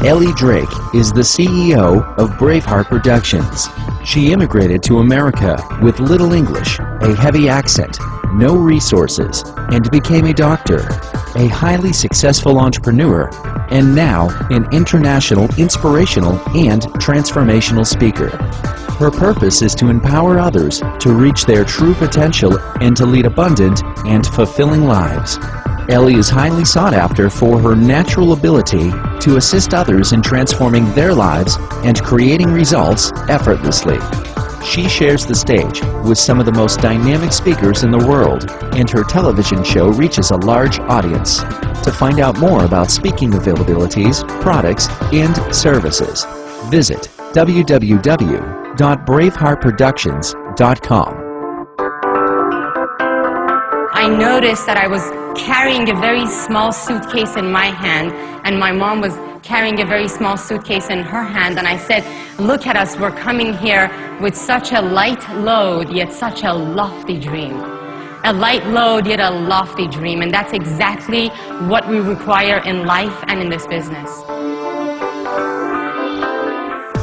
Ellie Drake is the CEO of Braveheart Productions. She immigrated to America with little English, a heavy accent, no resources, and became a doctor, a highly successful entrepreneur, and now an international inspirational and transformational speaker. Her purpose is to empower others to reach their true potential and to lead abundant and fulfilling lives. Ellie is highly sought after for her natural ability to assist others in transforming their lives and creating results effortlessly. She shares the stage with some of the most dynamic speakers in the world, and her television show reaches a large audience. To find out more about speaking availabilities, products, and services, visit www.braveheartproductions.com. I noticed that I was carrying a very small suitcase in my hand, and my mom was carrying a very small suitcase in her hand, and I said, look at us, we're coming here with such a light load, yet such a lofty dream. A light load, yet a lofty dream, and that's exactly what we require in life and in this business.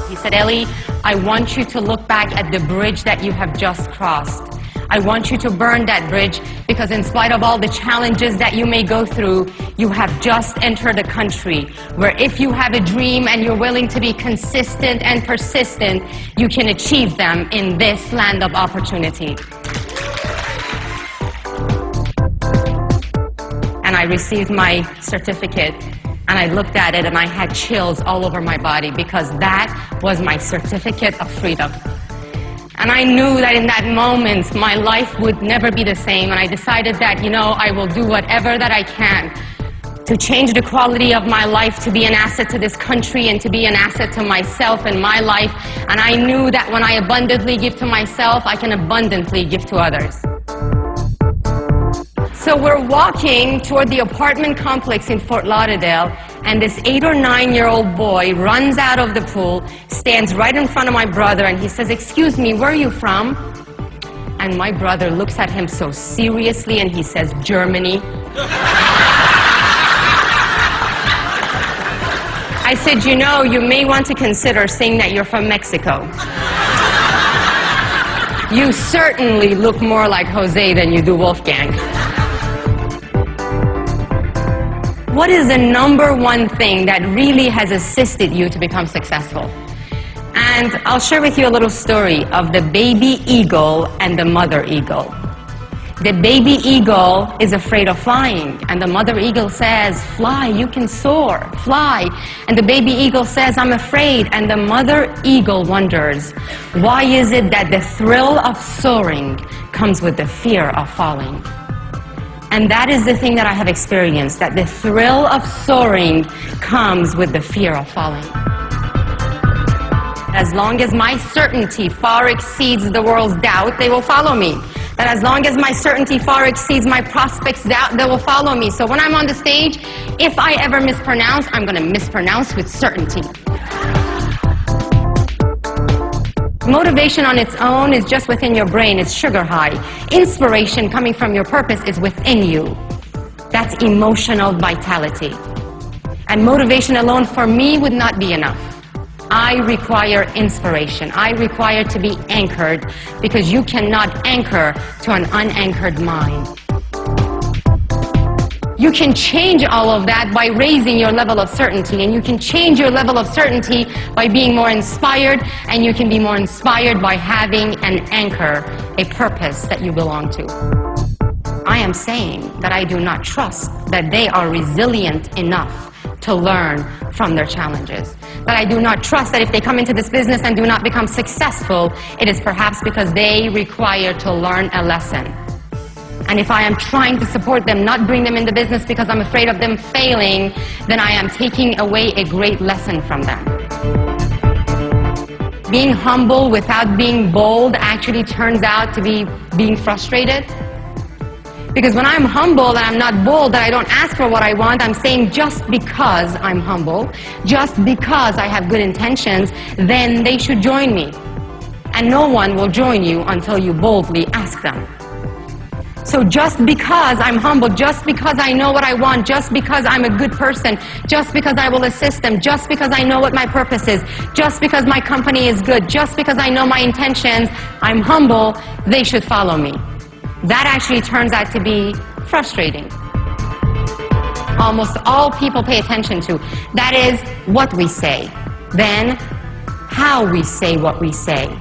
He said, Ellie, I want you to look back at the bridge that you have just crossed. I want you to burn that bridge, because in spite of all the challenges that you may go through, you have just entered a country where if you have a dream and you're willing to be consistent and persistent, you can achieve them in this land of opportunity. And I received my certificate, and I looked at it and I had chills all over my body, because that was my certificate of freedom. And I knew that in that moment, my life would never be the same. And I decided that, you know, I will do whatever that I can to change the quality of my life, to be an asset to this country and to be an asset to myself and my life. And I knew that when I abundantly give to myself, I can abundantly give to others. So we're walking toward the apartment complex in Fort Lauderdale, and this 8 or 9-year-old boy runs out of the pool, stands right in front of my brother, and he says, excuse me, where are you from? And my brother looks at him so seriously and he says, Germany. I said, you know, you may want to consider saying that you're from Mexico. You certainly look more like Jose than you do Wolfgang. What is the number one thing that really has assisted you to become successful? And I'll share with you a little story of the baby eagle and the mother eagle. The baby eagle is afraid of flying, and the mother eagle says, fly, you can soar, fly. And the baby eagle says, I'm afraid. And the mother eagle wonders, why is it that the thrill of soaring comes with the fear of falling? And that is the thing that I have experienced, that the thrill of soaring comes with the fear of falling. As long as my certainty far exceeds the world's doubt, they will follow me. That as long as my certainty far exceeds my prospects' doubt, they will follow me. So when I'm on the stage, if I ever mispronounce, I'm going to mispronounce with certainty. Motivation on its own is just within your brain. It's sugar high. Inspiration coming from your purpose is within you. That's emotional vitality. And motivation alone for me would not be enough. I require inspiration. I require to be anchored, because you cannot anchor to an unanchored mind. You can change all of that by raising your level of certainty, and you can change your level of certainty by being more inspired, and you can be more inspired by having an anchor, a purpose that you belong to. I am saying that I do not trust that they are resilient enough to learn from their challenges. That I do not trust that if they come into this business and do not become successful, it is perhaps because they require to learn a lesson. And if I am trying to support them, not bring them into business because I'm afraid of them failing, then I am taking away a great lesson from them. Being humble without being bold actually turns out to be being frustrated. Because when I'm humble and I'm not bold, that I don't ask for what I want, I'm saying just because I'm humble, just because I have good intentions, then they should join me. And no one will join you until you boldly ask them. So just because I'm humble, just because I know what I want, just because I'm a good person, just because I will assist them, just because I know what my purpose is, just because my company is good, just because I know my intentions, I'm humble, they should follow me. That actually turns out to be frustrating. Almost all people pay attention to. That is what we say. Then how we say what we say.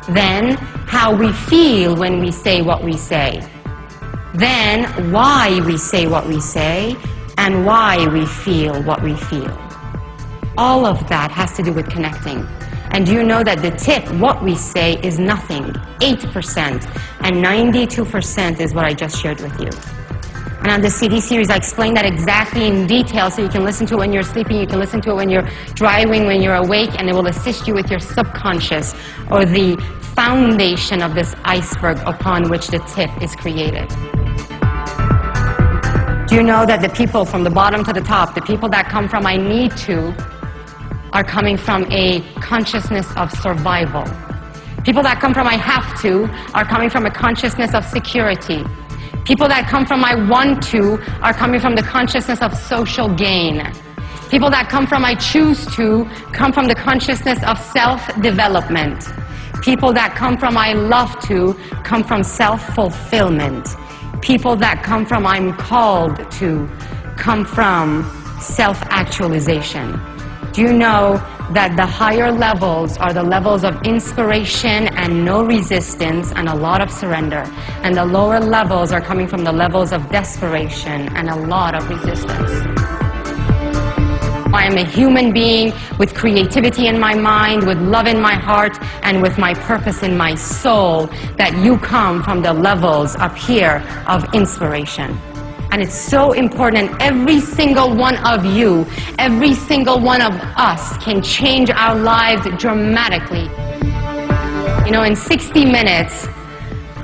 Then how we feel when we say what we say. Then why we say what we say and why we feel what we feel. All of that has to do with connecting. And do you know that the tip, what we say, is nothing, 8%, and 92% is what I just shared with you. And on the CD series, I explain that exactly in detail, so you can listen to it when you're sleeping, you can listen to it when you're driving, when you're awake, and it will assist you with your subconscious, or the foundation of this iceberg upon which the tip is created. Do you know that the people from the bottom to the top, the people that come from I need to, are coming from a consciousness of survival. People that come from I have to are coming from a consciousness of security. People that come from I want to are coming from the consciousness of social gain. People that come from I choose to come from the consciousness of self-development. People that come from I love to come from self-fulfillment. People that come from I'm called to come from self-actualization. Do you know that the higher levels are the levels of inspiration and no resistance and a lot of surrender, and the lower levels are coming from the levels of desperation and a lot of resistance? I am a human being with creativity in my mind, with love in my heart, and with my purpose in my soul, that you come from the levels up here of inspiration. And it's so important, and every single one of you, every single one of us can change our lives dramatically. You know, in 60 minutes,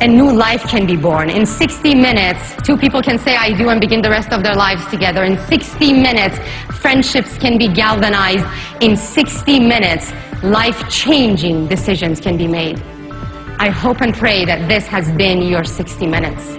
a new life can be born. In 60 minutes, two people can say I do and begin the rest of their lives together. In 60 minutes, friendships can be galvanized. In 60 minutes, life-changing decisions can be made. I hope and pray that this has been your 60 minutes.